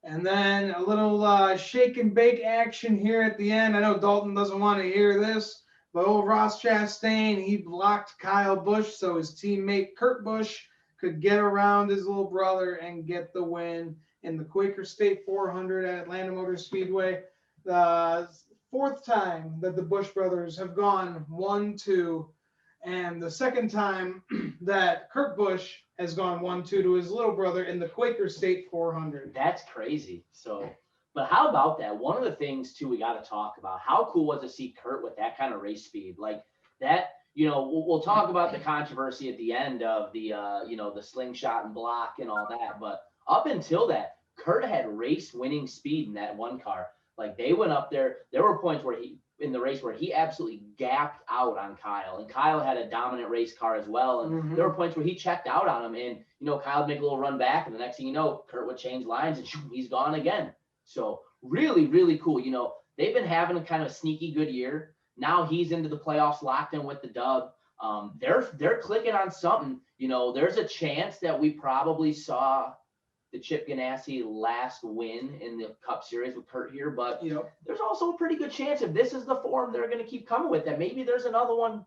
And then a little shake and bake action here at the end. I know Dalton doesn't want to hear this, but old Ross Chastain, he blocked Kyle Busch so his teammate Kurt Busch could get around his little brother and get the win in the Quaker State 400 at Atlanta Motor Speedway. The 4th time that the Busch brothers have gone 1-2, and the 2nd time that Kurt Busch has gone 1-2 to his little brother in the Quaker State 400. That's crazy. So, but how about that? One of the things too we got to talk about, how cool was to see Kurt with that kind of race speed like that? You know, we'll talk about the controversy at the end of the the slingshot and block and all that, but up until that, Kurt had race winning speed in that one car. Like they went up there. There were points where in the race where he absolutely gapped out on Kyle, and Kyle had a dominant race car as well. And there were points where he checked out on him, and Kyle would make a little run back, and the next thing you know, Kurt would change lines, and he's gone again. So really, really cool. They've been having a kind of a sneaky good year. Now he's into the playoffs, locked in with the dub. They're clicking on something. There's a chance that we probably saw the Chip Ganassi last win in the Cup Series with Kurt here, but there's also a pretty good chance if this is the form they're going to keep coming with, that maybe there's another one,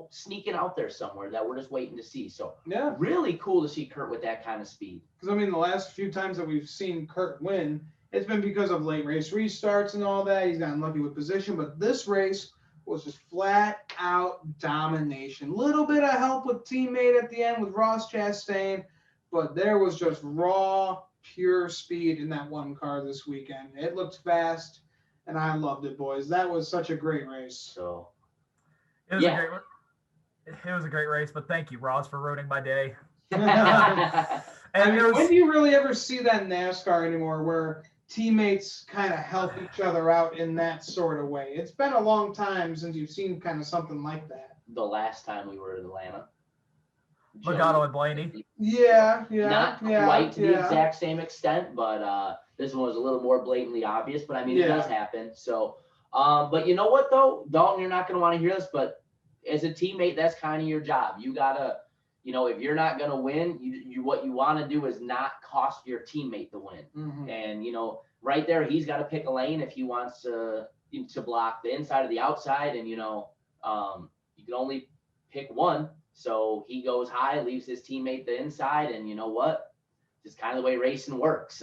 sneaking out there somewhere that we're just waiting to see. So yeah, really cool to see Kurt with that kind of speed. Because I mean, the last few times that we've seen Kurt win, it's been because of late race restarts and all that. He's gotten lucky with position, but this race was just flat out domination. Little bit of help with teammate at the end with Ross Chastain, but there was just raw, pure speed in that one car this weekend. It looked fast, and I loved it, boys. That was such a great race. So, it was a great race, but thank you, Ross, for ruining my day. When do you really ever see that in NASCAR anymore where teammates kind of help each other out in that sort of way? It's been a long time since you've seen kind of something like that. The last time we were in Atlanta. Logano and Blaney. Yeah. Not quite to the exact same extent, but this one was a little more blatantly obvious. But I mean, it does happen. So, but you know what though, Dalton, you're not going to want to hear this, but as a teammate, that's kind of your job. You gotta, if you're not going to win, what you want to do is not cost your teammate the win. And right there, he's got to pick a lane if he wants to block the inside or the outside, and you can only pick one. So he goes high, leaves his teammate the inside, and you know what? Just kind of the way racing works.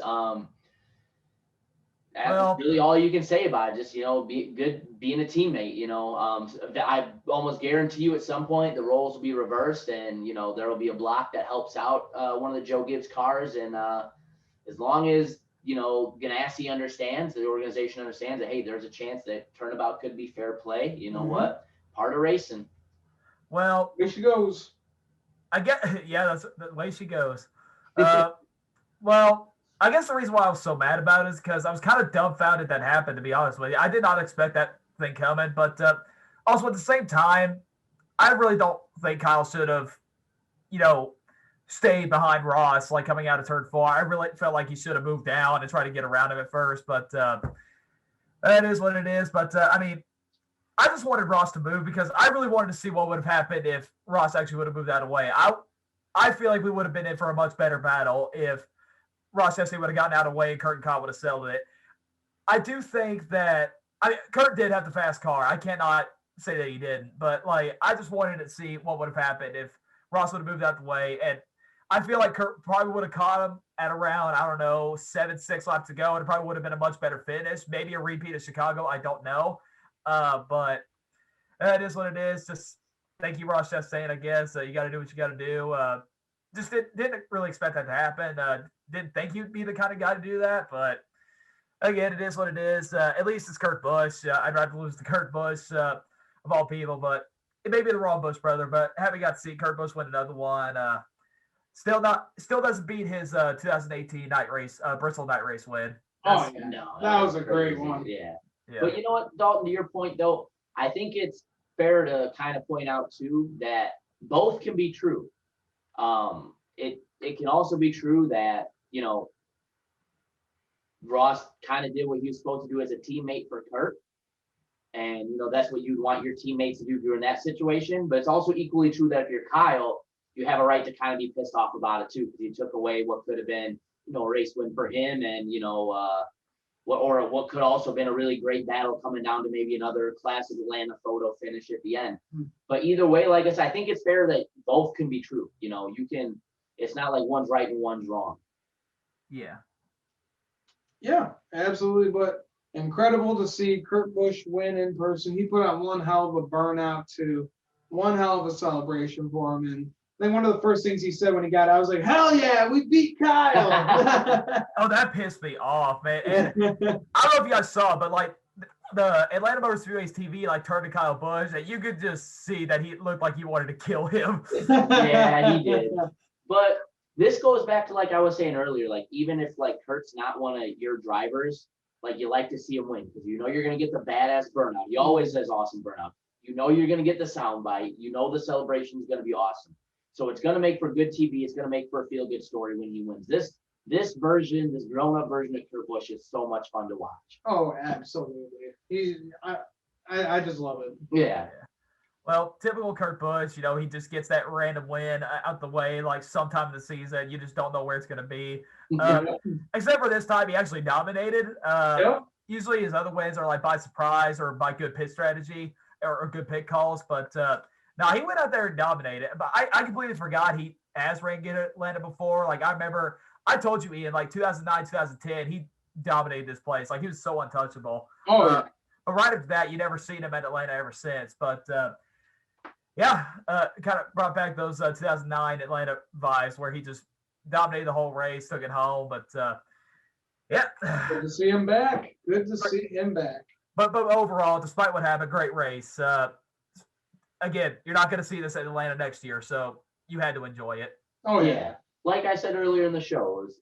That's really all you can say about it. Just, be good being a teammate. I almost guarantee you at some point the roles will be reversed, and there will be a block that helps out one of the Joe Gibbs cars. And as long as Ganassi understands, the organization understands that, hey, there's a chance that turnabout could be fair play. You know what? Part of racing. Well, here she goes. I get, yeah, that's the way she goes. Well, I guess the reason why I was so mad about it is because I was kind of dumbfounded that happened, to be honest with you. I did not expect that thing coming, but also at the same time, I really don't think Kyle should have, stayed behind Ross, like coming out of turn 4. I really felt like he should have moved down and tried to get around him at first, but that is what it is. But I just wanted Ross to move because I really wanted to see what would have happened if Ross actually would have moved out of the way. I feel like we would have been in for a much better battle if Ross Chastain would have gotten out of the way and Kurt and Kyle would have settled it. I do think that Kurt did have the fast car. I cannot say that he didn't, but I just wanted to see what would have happened if Ross would have moved out the way. And I feel like Kurt probably would have caught him at around, 7-6 laps to go, and it probably would have been a much better finish. Maybe a repeat of Chicago. I don't know. But it is what it is. Just thank you, Ross Chastain, I guess. You got to do what you got to do. Just didn't really expect that to happen. Didn't think you'd be the kind of guy to do that, but again, it is what it is. At least it's Kurt Busch. I'd rather lose to Kurt Busch of all people, but it may be the wrong Busch brother. But having got to see Kurt Busch win another one, still doesn't beat his 2018 Bristol night race win. Oh yeah, No, that was a crazy. great one. Yeah. Yeah. But you know what, Dalton, to your point though, I think it's fair to kind of point out too that both can be true. It can also be true that, Ross kind of did what he was supposed to do as a teammate for Kurt. And, that's what you'd want your teammates to do if you're in that situation. But it's also equally true that if you're Kyle, you have a right to kind of be pissed off about it too, because you took away what could have been, a race win for him, and, what could also have been a really great battle coming down to maybe another classic Atlanta photo finish at the end. But either way, like I said, I think it's fair that both can be true. It's not like one's right and one's wrong. Yeah. Yeah, absolutely. But incredible to see Kurt Busch win in person. He put on one hell of a burnout too, one hell of a celebration for him. And I think one of the first things he said when he got out, I was like, hell yeah, we beat Kyle. Oh, that pissed me off, man. And I don't know if you guys saw, but the Atlanta Motor Speedway's TV turned to Kyle Busch, and you could just see that he looked like he wanted to kill him. Yeah, he did. But this goes back to I was saying earlier, even if Kurt's not one of your drivers, you like to see him win because you're gonna get the badass burnout. He always says awesome burnout. You're gonna get the sound bite. The celebration is gonna be awesome. So it's gonna make for good TV. It's gonna make for a feel good story when he wins. This version, this grown up version of Kurt Busch is so much fun to watch. Oh, absolutely. I just love it. Yeah. Well, typical Kurt Busch, he just gets that random win out the way, sometime in the season. You just don't know where it's going to be. Except for this time, he actually dominated. Usually his other wins are by surprise or by good pit strategy or good pit calls. But no, he went out there and dominated. But I completely forgot he has ran good at Atlanta before. I remember, I told you, Ian, 2009, 2010, he dominated this place. He was so untouchable. Oh, yeah. But right after that, you never seen him at Atlanta ever since. But kind of brought back those 2009 Atlanta vibes where he just dominated the whole race, took it home. But yeah, good to see him back. Good to see him back. But overall, despite what happened, great race. Again, you're not going to see this at Atlanta next year, so you had to enjoy it. Oh yeah. Like I said earlier in the show, it was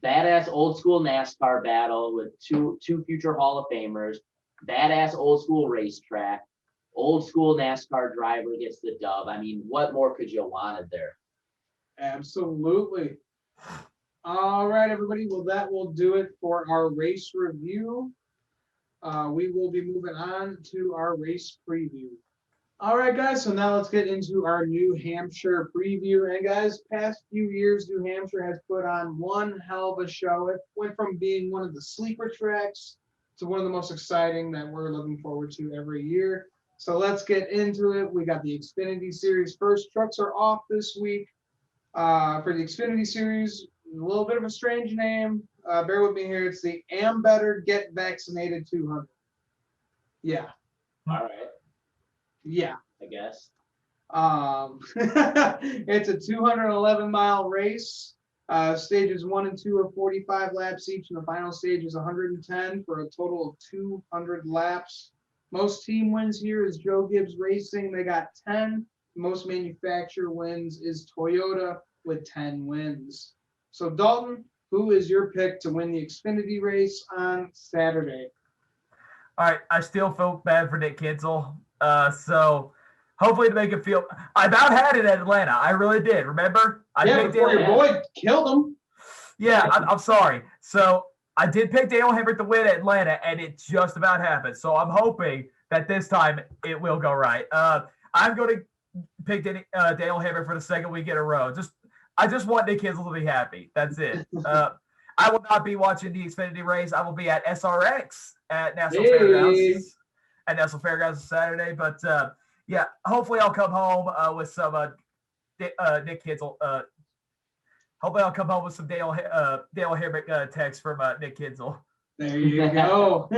badass old school NASCAR battle with two future Hall of Famers. Badass old school racetrack. Old school NASCAR driver gets the dub. I mean, what more could you wanted there? Absolutely. All right, everybody. Well, that will do it for our race review. We will be moving on to our race preview. All right, guys. So now let's get into our New Hampshire preview. And guys, past few years, New Hampshire has put on one hell of a show. It went from being one of the sleeper tracks to one of the most exciting that we're looking forward to every year. So let's get into it. We got the Xfinity Series first. Trucks are off this week. For the Xfinity Series, a little bit of a strange name. Bear with me here. It's the Am Better Get Vaccinated 200. Yeah. All right. Yeah. I guess. It's a 211-mile race. Stages 1 and 2 are 45 laps each, and the final stage is 110 for a total of 200 laps. Most team wins here is Joe Gibbs Racing. They got 10. Most manufacturer wins is Toyota with 10 wins. So Dalton, who is your pick to win the Xfinity race on Saturday? All right, I still feel bad for Nick Kitzel. So hopefully to make it feel, I about had it at Atlanta. I really did. Remember? Before your boy killed him. Yeah, I'm sorry. So I did pick Dale Hamrick to win at Atlanta, and it just about happened. So I'm hoping that this time it will go right. I'm going to pick Dale Hamrick for the second week in a row. I just want Nick Kitzel to be happy. That's it. I will not be watching the Xfinity race. I will be at SRX at National Fairgrounds. At National Fairgrounds on Saturday. But yeah, hopefully I'll come home with some Nick Kitzel. Hopefully I'll come home with some Dale Hamrick text from Nick Kitzel. There you go.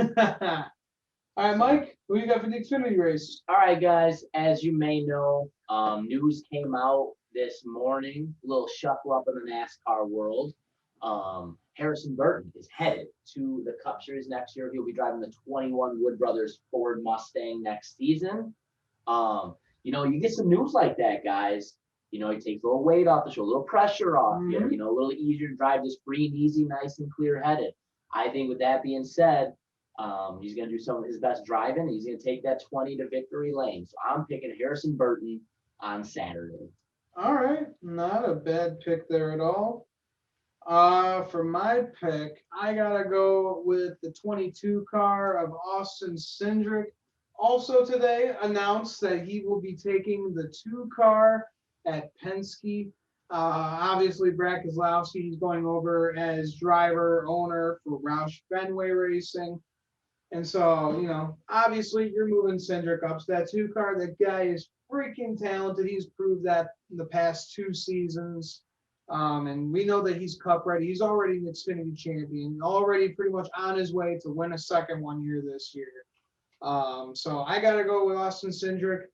All right, Mike, who you got for the Xfinity race? All right, guys. As you may know, news came out this morning. A little shuffle up in the NASCAR world. Harrison Burton is headed to the Cup Series next year. He'll be driving the 21 Wood Brothers Ford Mustang next season. You get some news like that, guys. It takes a little weight off the shoulder, a little pressure off you. A little easier to drive, just free and easy, nice and clear-headed. I think with that being said, he's going to do some of his best driving. He's going to take that 20 to victory lane. So I'm picking Harrison Burton on Saturday. All right, not a bad pick there at all. For my pick, I gotta go with the 22 car of Austin Cindric. Also today announced that he will be taking the 2 car at Penske. Obviously, Brad Keselowski, he's going over as driver, owner for Roush Fenway Racing. And so, obviously you're moving Cindric up to that 2 car. That guy is freaking talented. He's proved that in the past 2 seasons. And we know that he's Cup ready. He's already an Xfinity champion, already pretty much on his way to win a second one here this year. So I got to go with Austin Cindric.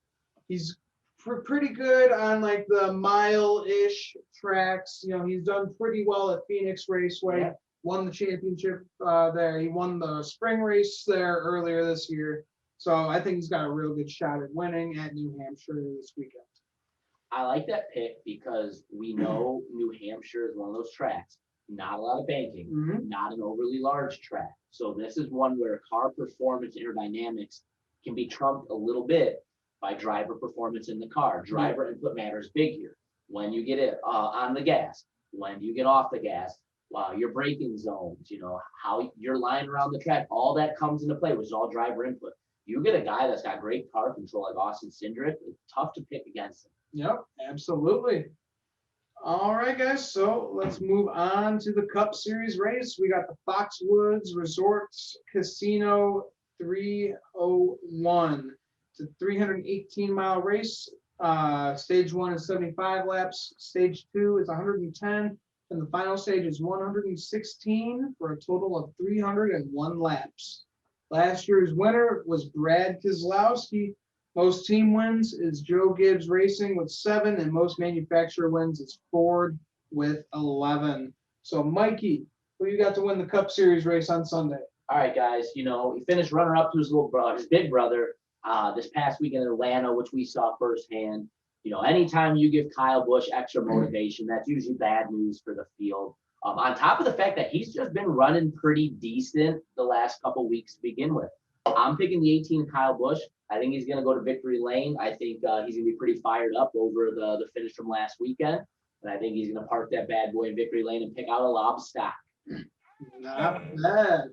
He's pretty good on like the mile-ish tracks. He's done pretty well at Phoenix Raceway. Yeah. Won the championship there. He won the spring race there earlier this year. So I think he's got a real good shot at winning at New Hampshire this weekend. I like that pick because we know New Hampshire is one of those tracks, not a lot of banking, not an overly large track. So this is one where car performance, aerodynamics can be trumped a little bit by driver performance in the car. Driver input matters big here. When you get it on the gas, when you get off the gas, your braking zones, how you're lying around the track, all that comes into play, which is all driver input. You get a guy that's got great car control like Austin Cindric, it's tough to pick against him. Yep, absolutely. All right, guys. So let's move on to the Cup Series race. We got the Foxwoods Resorts Casino 301. It's a 318-mile race. Stage 1 is 75 laps. Stage 2 is 110. And the final stage is 116 for a total of 301 laps. Last year's winner was Brad Keselowski. Most team wins is Joe Gibbs Racing with 7, and most manufacturer wins is Ford with 11. So, Mikey, who you got to win the Cup Series race on Sunday? All right, guys. He finished runner-up to his little brother, his big brother, this past week in Atlanta, which we saw firsthand. Anytime you give Kyle Busch extra motivation, that's usually bad news for the field. On top of the fact that he's just been running pretty decent the last couple weeks to begin with. I'm picking the 18 Kyle Busch. I think he's going to go to victory lane. I think he's going to be pretty fired up over the finish from last weekend. And I think he's going to park that bad boy in victory lane and pick out a lob stock. Not bad.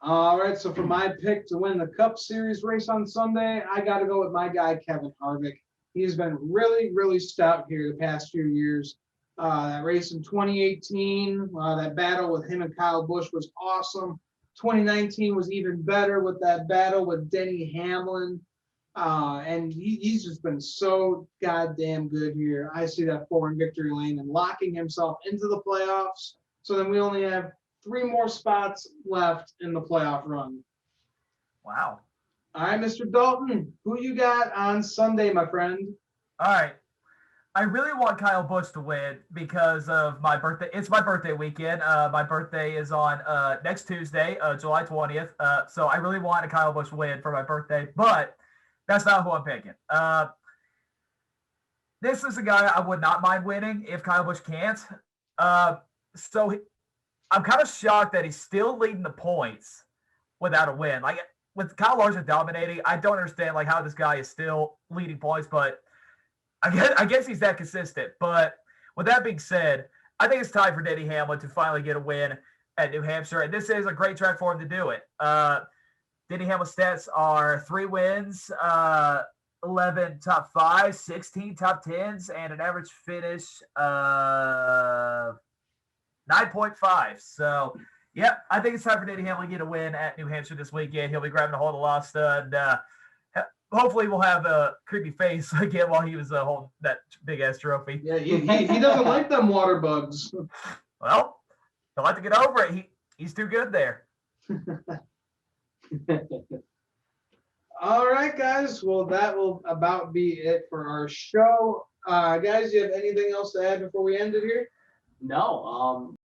All right, so for my pick to win the Cup Series race on Sunday, I got to go with my guy, Kevin Harvick. He's been really, really stout here the past few years. That race in 2018, that battle with him and Kyle Busch was awesome. 2019 was even better with that battle with Denny Hamlin. And he's just been so goddamn good here. I see that 4 in victory lane and locking himself into the playoffs. So then we only have 3 more spots left in the playoff run. Wow. All right, Mr. Dalton, who you got on Sunday, my friend? All right. I really want Kyle Busch to win because of my birthday. It's my birthday weekend. My birthday is on next Tuesday, July 20th. So I really want a Kyle Busch win for my birthday, but that's not who I'm picking. This is a guy I would not mind winning if Kyle Busch can't. So I'm kind of shocked that he's still leading the points without a win. Like with Kyle Larson dominating, I don't understand like how this guy is still leading points, but I guess he's that consistent. But with that being said, I think it's time for Denny Hamlin to finally get a win at New Hampshire, and this is a great track for him to do it. Denny Hamlin's stats are 3 wins, 11 top 5s, 16 top 10s, and an average finish of 9.5. So, yeah, I think it's time for Denny Hamlin to get a win at New Hampshire this weekend. He'll be grabbing a hold of lost and hopefully we'll have a creepy face again while he was holding that big-ass trophy. Yeah, he doesn't like them water bugs. Well, he'll have to get over it. He's too good there. All right, guys. Well, that will about be it for our show. Guys, do you have anything else to add before we end it here? No,